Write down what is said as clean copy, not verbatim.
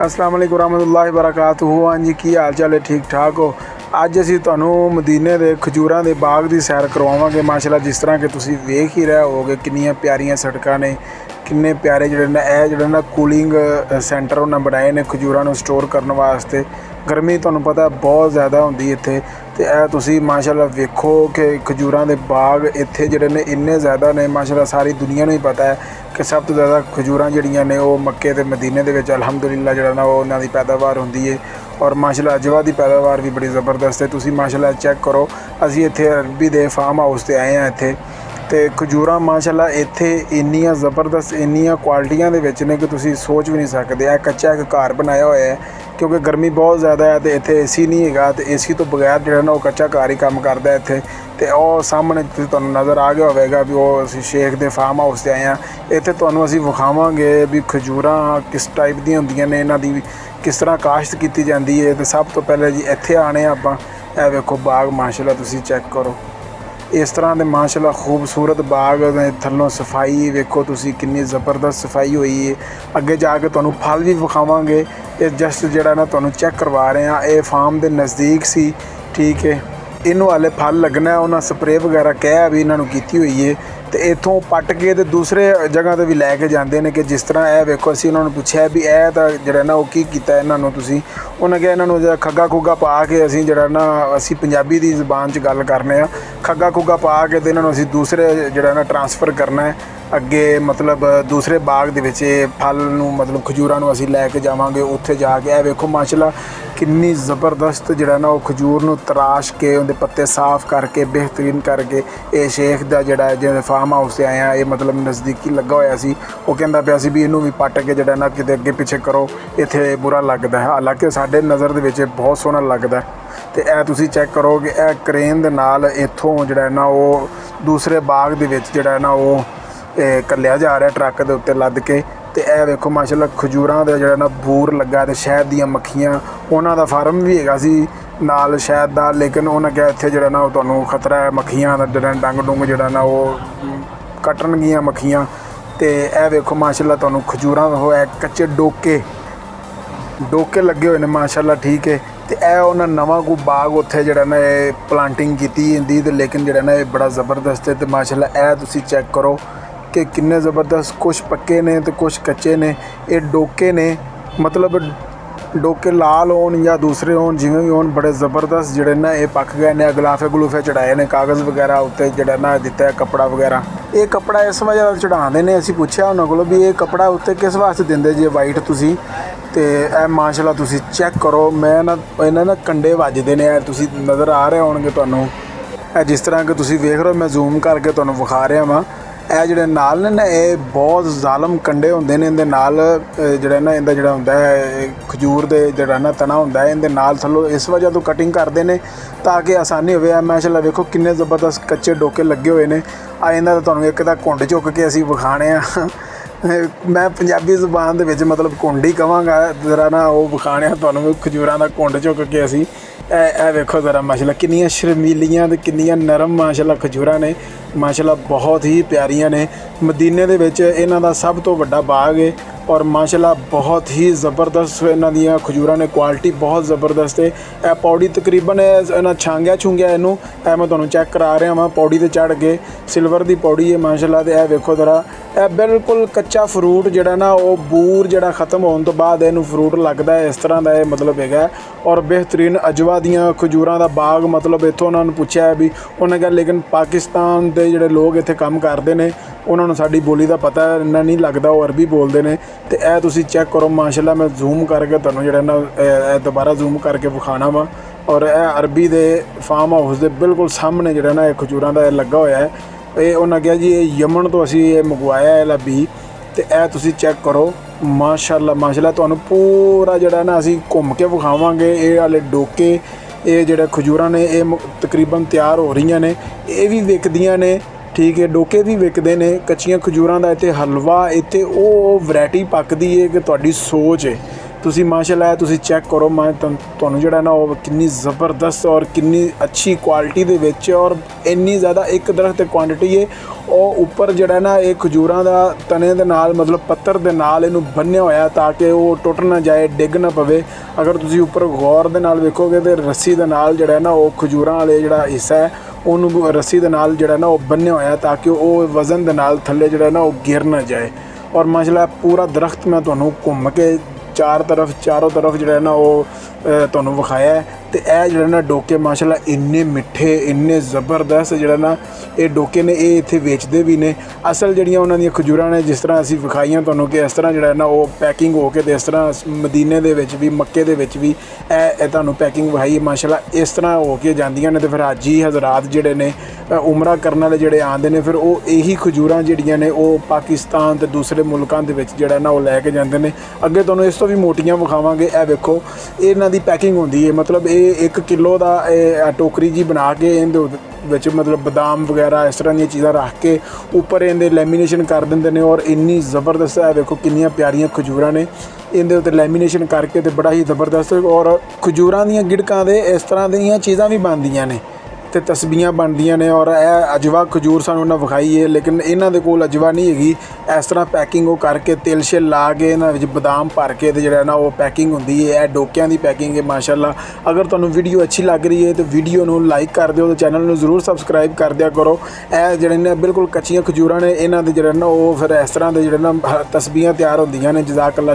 अस्सलाम वालेकुम रहमतुल्लाहि वबरकातुहू। हाँ जी, की हाल चाल है? ठीक ठाक हो? ਅੱਜ ਅਸੀਂ ਤੁਹਾਨੂੰ ਮਦੀਨੇ ਦੇ ਖਜੂਰਾਂ ਦੇ ਬਾਗ ਦੀ ਸੈਰ ਕਰਵਾਵਾਂਗੇ। ਮਾਸ਼ਾਅੱਲਾ, ਜਿਸ ਤਰ੍ਹਾਂ ਕਿ ਤੁਸੀਂ ਵੇਖ ਹੀ ਰਹੇ ਹੋਗੇ ਕਿੰਨੀਆਂ ਪਿਆਰੀਆਂ ਸੜਕਾਂ ਨੇ, ਕਿੰਨੇ ਪਿਆਰੇ ਜਿਹੜੇ ਨੇ ਇਹ ਜਿਹੜੇ ਨਾ ਕੂਲਿੰਗ ਸੈਂਟਰ ਉਹਨਾਂ ਬਣਾਏ ਨੇ ਖਜੂਰਾਂ ਨੂੰ ਸਟੋਰ ਕਰਨ ਵਾਸਤੇ। ਗਰਮੀ ਤੁਹਾਨੂੰ ਪਤਾ ਬਹੁਤ ਜ਼ਿਆਦਾ ਹੁੰਦੀ ਇੱਥੇ, ਤੇ ਇਹ ਤੁਸੀਂ ਮਾਸ਼ਾਅੱਲਾ ਵੇਖੋ ਕਿ ਖਜੂਰਾਂ ਦੇ ਬਾਗ ਇੱਥੇ ਜਿਹੜੇ ਨੇ ਇੰਨੇ ਜ਼ਿਆਦਾ ਨੇ। ਮਾਸ਼ਾਅੱਲਾ ਸਾਰੀ ਦੁਨੀਆ ਨੂੰ ਹੀ ਪਤਾ ਹੈ ਕਿ ਸਭ ਤੋਂ ਜ਼ਿਆਦਾ ਖਜੂਰਾਂ ਜਿਹੜੀਆਂ ਨੇ ਉਹ ਮੱਕੇ ਤੇ ਮਦੀਨੇ ਦੇ ਵਿੱਚ ਅਲਹਮਦੁਲਿਲਾ ਜਿਹੜਾ ਨਾ ਉਹ ਉਹਨਾਂ ਦੀ ਪੈਦਾਵਾਰ ਹੁੰਦੀ ਹੈ। और माशाअल्लाह अजवा की पैदावार भी बड़ी ज़बरदस्त है। तुसी माशाअल्लाह चेक करो, असी इत्थे अरबी दे फार्म हाउस ते आए हैं इत्थे, ते खजूरां माशाअल्लाह इत्थे इन्नियां ज़बरदस्त इन्नियां क्वालिटियां दे विच ने कि तुसी सोच भी नहीं सकदे। यह कच्चा एक घर बनाया होया है क्योंकि गर्मी बहुत ज़्यादा है, तो इत्थे AC नहीं हैगा, तो AC तो बगैर जो है ना वो कच्चा घर ही काम करता है इत्थे। तो वह सामने तुहानूं नज़र आ गया होगा भी वो असी शेख दे फार्म हाउस ते आए हैं। इत्थे तुहानूं असी विखावांगे भी खजूरां किस टाइप दी हुंदियां ने, इन्हां दी किस तरह काश्त की जाती है। तो सब तो पहले जी इत्थे आने आपां, ए वेखो बाग माशाअल्लाह तुसी चेक करो, इस तरह के माशाअल्लाह खूबसूरत बाग थल्लों सफाई वेखो तुसी कितनी ज़बरदस्त सफाई हुई है। अगे जाके तुहानूं फल भी विखावांगे। ये जस्ट जिहड़ा ना तुहानूं चेक करवा रहे हैं, ये फार्म के नज़दीक सी, ठीक है। इनू हाले फल लगना है, उन्हें स्प्रे वगैरह कह भी इन्हों की हुई है। तो इतों पट के तो दूसरे जगह पर भी लैके जाते हैं कि जिस तरह यह वेखो असी उन्होंने पूछा भी यह तो जरा ना वो की किया इन्हों तुसी, उन्हें कहा इन्हों खग्गा खुग्गा पा के असी जरा ना असी पंजाबी की ज़बान च गल करने खग्गा खुग्गा पा के तो इन्हों असी दूसरे जरा ना ट्रांसफ़र करना है अगे, मतलब दूसरे बाग दे विच फल नूं मतलब खजूरां नूं असी लैके जावांगे। उत्थे जाके यह वेखो माशाअल्लाह किन्नी ज़बरदस्त जरा ना वो खजूर नूं तराश के उहदे पत्ते साफ करके बेहतरीन करके ये शेख दा जड़ा फार्म हाउस से आया, ये मतलब नज़दीकी लगा होया सी। वो कहंदा पिया सी भी इनू भी पट के जड़ा ना किते अगे पिछे करो, इत्थे बुरा लगदा है। हालांकि साडे नज़र दे विच बहुत सोहना लगदा। तो यह तुसी चेक करो कि यह क्रेन दे नाल इत्थों जड़ा ना वो दूसरे बाग दे विच जड़ा ना वो कल्लिया जा रहा ट्रक के उत्ते लद के। तो यह वेखो माशाअल्लाह खजूरां दा जड़ा ना बूर लगा, तो शहद दियां मक्खियां उन्हां दा फार्म भी हैगा सी नाल शहद दा, लेकिन उन्हें कहा इत्थे जड़ा ना तुहानूं खतरा है मक्खियां दा, जड़ा डंग डुंग जड़ा ना वो कट्टणगियां मक्खियां। तो यह वेखो माशाअल्लाह तुहानूं खजूरां होया कच्चे डोके लगे हुए हैं माशाअल्लाह, ठीक है। तो यह उन्हें नवा कोई बाग उत्थे जड़ा ना प्लांटिंग की इंदी, तो लेकिन जड़ा ना बड़ा ज़बरदस्त है। तो माशाअल्लाह यह तुसी चेक करो कि किन्ने ज़बरदस्त, कुछ पक्के ने तो कुछ कच्चे ने। ये डोके ने, मतलब डोके लाल होन या दूसरे होन जिमें भी होन, बड़े ज़बरदस्त जड़े ना ये पक गए ने। गलाफे गलूफे चढ़ाए ने, कागज़ वगैरह उत्ते जड़ा ना दिता है कपड़ा वगैरह। ये कपड़ा इस वजह चढ़ाते हैं, असी पूछा उन्होंने को भी ये कपड़ा उत्ते किस वास्ते देंगे जी वाइट तुसी। तो यह माशाअल्लाह तुसी चेक करो, मैं ना इन्हें ना कंडे वजदे ने यार, तुसी नज़र आ रहे होंगे तुहानूं। जिस तरह कि तुसी वेख रहे हो, मैं जूम करके तुहानूं विखा रहा वां। ਇਹ ਜਿਹੜੇ ਨਾਲ ਨੇ ਨਾ ਇਹ ਬਹੁਤ ਜ਼ਾਲਮ ਕੰਡੇ ਹੁੰਦੇ ਨੇ, ਇਹਦੇ ਨਾਲ ਜਿਹੜਾ ਨਾ ਇਹਦਾ ਜਿਹੜਾ ਹੁੰਦਾ ਹੈ ਖਜੂਰ ਦੇ ਜਿਹੜਾ ਨਾ ਤਣਾ ਹੁੰਦਾ ਹੈ, ਇਹਦੇ ਨਾਲ ਥੱਲੋਂ ਇਸ ਵਜ੍ਹਾ ਤੋਂ ਕਟਿੰਗ ਕਰਦੇ ਨੇ ਤਾਂ ਕਿ ਆਸਾਨੀ ਹੋਵੇ। ਮਾਸ਼ਾਅੱਲਾ ਵੇਖੋ ਕਿੰਨੇ ਜ਼ਬਰਦਸਤ ਕੱਚੇ ਡੋਕੇ ਲੱਗੇ ਹੋਏ ਨੇ। ਆ ਇਹਨਾਂ ਦਾ ਤੁਹਾਨੂੰ ਇੱਕ ਤਾਂ ਘੁੰਡ ਚੁੱਕ ਕੇ ਅਸੀਂ ਵਿਖਾਣੇ ਆ। ਮੈਂ ਪੰਜਾਬੀ ਜ਼ੁਬਾਨ ਦੇ ਵਿੱਚ ਮਤਲਬ ਘੁੰਡ ਹੀ ਕਹਾਂਗਾ, ਜ਼ਰਾ ਨਾ ਉਹ ਵਿਖਾਣੇ ਆ ਤੁਹਾਨੂੰ ਖਜੂਰਾਂ ਦਾ ਘੁੰਡ ਚੁੱਕ ਕੇ ਅਸੀਂ। ਇਹ ਵੇਖੋ ज़रा माशाअल्लाह किन्नियां शर्मीलियां ते किन्नियां नरम माशाअल्लाह खजूरां ने, माशाअल्लाह बहुत ही प्यारियां ने। मदीने दे विच इन्हां दा सब तो वड्डा बाग है और माशाअल्लाह बहुत ही ज़बरदस्त इन्हां दियां खजूरां ने, क्वालिटी बहुत ज़बरदस्त है। यह पौड़ी तकरीबन इन्हां छांगिया इनू मैं तुहानूं चेक करा रहा वां, पौड़ी ते चढ़ के सिल्वर की पौड़ी है माशाअल्लाह। तो यह वेखो ज़रा यह बिल्कुल कच्चा फ्रूट जड़ा ना वो बूर जड़ा ख़त्म होने तो बाद इनू फ्रूट लगता है, इस तरह का यह मतलब है। और बेहतरीन अजवा दियां खजूरां दा बाग, मतलब इत्थों उन्होंने पूछा है भी, उन्हें कहा लेकिन पाकिस्तान के जोड़े लोग इत्थे काम करते हैं उन्होंने साड़ी बोली का पता इन्ना नहीं लगता, वो अरबी बोलते हैं। तो यह तुसी चेक करो माशाअल्लाह, मैं जूम करके तुहानूं जिहड़ा ना दोबारा जूम करके विखाना वा। और यह अरबी के फार्म हाउस के बिल्कुल सामने जिहड़ा ना खजूरां दा लगा होया है। ये उन्हें कहा जी ये यमन तो असी ये मंगवाया है बी। तो यह तुसी चेक करो माशाअल्लाह माशाअल्लाह, तुहानूं पूरा जिहड़ा ना असी घूम के विखावांगे। ये वाले डोके ये जिहड़े खजूरां ने ये तकरीबन तैयार हो रही ने, ये भी विकदियां ने, ठीक है। डोके भी विकदे ने, कच्चियां खजूरां दा इत्थे हलवा, इत्थे वो वैरायटी पकदी है कि तुहाडी सोच है। ਤੁਸੀਂ ਮਾਸ਼ਾਅੱਲਾ ਤੁਸੀਂ ਚੈੱਕ ਕਰੋ। ਮੈਂ ਤੁਹਾਨੂੰ ਜਿਹੜਾ ਨਾ ਉਹ ਕਿੰਨੀ ਜ਼ਬਰਦਸਤ ਔਰ ਕਿੰਨੀ ਅੱਛੀ ਕੁਆਲਿਟੀ ਦੇ ਵਿੱਚ ਔਰ ਇੰਨੀ ਜ਼ਿਆਦਾ ਇੱਕ ਦਰਖਤ ਤੇ ਕੁਆਂਟਿਟੀ ਹੈ। ਉਹ ਉੱਪਰ ਜਿਹੜਾ ਨਾ ਇਹ ਖਜੂਰਾਂ ਦਾ ਤਣੇ ਦੇ ਨਾਲ ਮਤਲਬ ਪੱਤਰ ਦੇ ਨਾਲ ਇਹਨੂੰ ਬੰਨ੍ਹਿਆ ਹੋਇਆ ਤਾਂ ਕਿ ਉਹ ਟੁੱਟ ਨਾ ਜਾਏ, ਡਿੱਗ ਨਾ ਪਵੇ। ਅਗਰ ਤੁਸੀਂ ਉੱਪਰ ਗੌਰ ਦੇ ਨਾਲ ਵੇਖੋਗੇ ਤਾਂ ਰੱਸੀ ਦੇ ਨਾਲ ਜਿਹੜਾ ਨਾ ਉਹ ਖਜੂਰਾਂ ਵਾਲੇ ਜਿਹੜਾ ਹਿੱਸਾ ਹੈ ਉਹਨੂੰ ਰੱਸੀ ਦੇ ਨਾਲ ਜਿਹੜਾ ਨਾ ਉਹ ਬੰਨ੍ਹਿਆ ਹੋਇਆ ਤਾਂ ਕਿ ਉਹ ਵਜ਼ਨ ਦੇ ਨਾਲ ਥੱਲੇ ਜਿਹੜਾ ਨਾ ਉਹ ਗਿਰ ਨਾ ਜਾਏ। ਔਰ ਮਾਸ਼ਾਅੱਲਾ ਪੂਰਾ ਦਰਖਤ ਮੈਂ ਤੁਹਾਨੂੰ ਘੁੰਮ ਕੇ ਚਾਰੋਂ ਤਰਫ ਜਿਹੜਾ ਨਾ ਉਹ ਤੁਹਾਨੂੰ ਵਿਖਾਇਆ ਹੈ। ਤੇ ਇਹ ਜਿਹੜਾ ਨਾ ਡੋਕੇ ਮਾਸ਼ਾਅੱਲਾ ਇੰਨੇ ਮਿੱਠੇ, ਇੰਨੇ ਜ਼ਬਰਦਸਤ ਜਿਹੜਾ ਨਾ ਇਹ ਡੋਕੇ ਨੇ, ਇਹ ਇੱਥੇ ਵੇਚਦੇ ਵੀ ਨੇ। ਅਸਲ ਜਿਹੜੀਆਂ ਉਹਨਾਂ ਦੀਆਂ ਖਜੂਰਾਂ ਨੇ ਜਿਸ ਤਰ੍ਹਾਂ ਅਸੀਂ ਵਿਖਾਈਆਂ ਤੁਹਾਨੂੰ ਕਿ ਇਸ ਤਰ੍ਹਾਂ ਜਿਹੜਾ ਨਾ ਉਹ ਪੈਕਿੰਗ ਹੋ ਕੇ ਤੇ ਇਸ ਤਰ੍ਹਾਂ ਮਦੀਨੇ ਦੇ ਵਿੱਚ ਵੀ, ਮੱਕੇ ਦੇ ਵਿੱਚ ਵੀ ਇਹ ਤੁਹਾਨੂੰ ਪੈਕਿੰਗ ਵਿਖਾਈ ਮਾਸ਼ਾਅੱਲਾ ਇਸ ਤਰ੍ਹਾਂ ਹੋ ਕੇ ਜਾਂਦੀਆਂ ਨੇ। ਤੇ ਫਿਰ ਹਾਜੀ ਹਜ਼ਰਾਤ ਜਿਹੜੇ ਨੇ ਉਮਰਾ ਕਰਨ ਵਾਲੇ ਜਿਹੜੇ ਆਉਂਦੇ ਨੇ ਫਿਰ ਉਹ ਇਹੀ ਖਜੂਰਾਂ ਜਿਹੜੀਆਂ ਨੇ ਉਹ ਪਾਕਿਸਤਾਨ ਤੇ ਦੂਸਰੇ ਮੁਲਕਾਂ ਦੇ ਵਿੱਚ ਜਿਹੜਾ ਨਾ ਉਹ ਲੈ ਕੇ ਜਾਂਦੇ ਨੇ। ਅੱਗੇ ਤੁਹਾਨੂੰ ਇਸ ਤੋਂ ਵੀ ਮੋਟੀਆਂ ਵਿਖਾਵਾਂਗੇ। ਇਹ ਵੇਖੋ ਇਹਨਾਂ ਦੀ ਪੈਕਿੰਗ ਹੁੰਦੀ ਹੈ, ਮਤਲਬ ਇਹ 1 ਕਿਲੋ ਦਾ ਇਹ ਟੋਕਰੀ ਜੀ ਬਣਾ ਕੇ ਇਹਦੇ ਵਿੱਚ ਮਤਲਬ ਬਦਾਮ ਵਗੈਰਾ ਇਸ ਤਰ੍ਹਾਂ ਦੀਆਂ ਚੀਜ਼ਾਂ ਰੱਖ ਕੇ ਉੱਪਰ ਇਹਦੇ ਲੈਮੀਨੇਸ਼ਨ ਕਰ ਦਿੰਦੇ ਨੇ। ਔਰ ਇੰਨੀ ਜ਼ਬਰਦਸਤ ਹੈ, ਵੇਖੋ ਕਿੰਨੀਆਂ ਪਿਆਰੀਆਂ ਖਜੂਰਾਂ ਨੇ, ਇਹਦੇ ਉੱਤੇ ਲੈਮੀਨੇਸ਼ਨ ਕਰਕੇ ਤੇ ਬੜਾ ਹੀ ਜ਼ਬਰਦਸਤ। ਔਰ ਖਜੂਰਾਂ ਦੀਆਂ ਗਿੜਕਾਂ ਦੇ ਇਸ ਤਰ੍ਹਾਂ ਦੀਆਂ ਚੀਜ਼ਾਂ ਵੀ ਬਣਦੀਆਂ ਨੇ ਤੇ ਤਸਬੀਹਾਂ ਬਣਦੀਆਂ ਨੇ। ਔਰ ਇਹ ਅਜਵਾ ਖਜੂਰ ਸਾਨੂੰ ਉਹਨਾਂ ਵਿਖਾਈ ਹੈ, ਲੇਕਿਨ ਇਹਨਾਂ ਦੇ ਕੋਲ ਅਜਵਾ ਨਹੀਂ ਹੈਗੀ। ਇਸ ਤਰ੍ਹਾਂ ਪੈਕਿੰਗ ਉਹ ਕਰਕੇ ਤਿਲ ਛਿਲ ਲਾ ਕੇ ਇਹਨਾਂ ਵਿੱਚ ਬਦਾਮ ਭਰ ਕੇ ਤੇ ਜਿਹੜਾ ਨਾ ਉਹ ਪੈਕਿੰਗ ਹੁੰਦੀ ਹੈ। ਇਹ ਡੋਕਿਆਂ ਦੀ ਪੈਕਿੰਗ ਹੈ ਮਾਸ਼ਾਅੱਲਾ। ਅਗਰ ਤੁਹਾਨੂੰ ਵੀਡੀਓ ਅੱਛੀ ਲੱਗ ਰਹੀ ਹੈ ਤਾਂ ਵੀਡੀਓ ਨੂੰ ਲਾਈਕ ਕਰ ਦਿਓ ਤੇ ਚੈਨਲ ਨੂੰ ਜ਼ਰੂਰ ਸਬਸਕ੍ਰਾਈਬ ਕਰ ਦਿਆ ਕਰੋ। ਇਹ ਜਿਹੜੇ ਨੇ ਬਿਲਕੁਲ ਕੱਚੀਆਂ ਖਜੂਰਾਂ ਨੇ, ਇਹਨਾਂ ਦੇ ਜਿਹੜਾ ਨਾ ਉਹ ਫਿਰ ਇਸ ਤਰ੍ਹਾਂ ਦੇ ਜਿਹੜੇ ਨਾ ਤਸਬੀਹਾਂ ਤਿਆਰ ਹੁੰਦੀਆਂ ਨੇ। ਜਜ਼ਾਕ ਅੱਲਾ।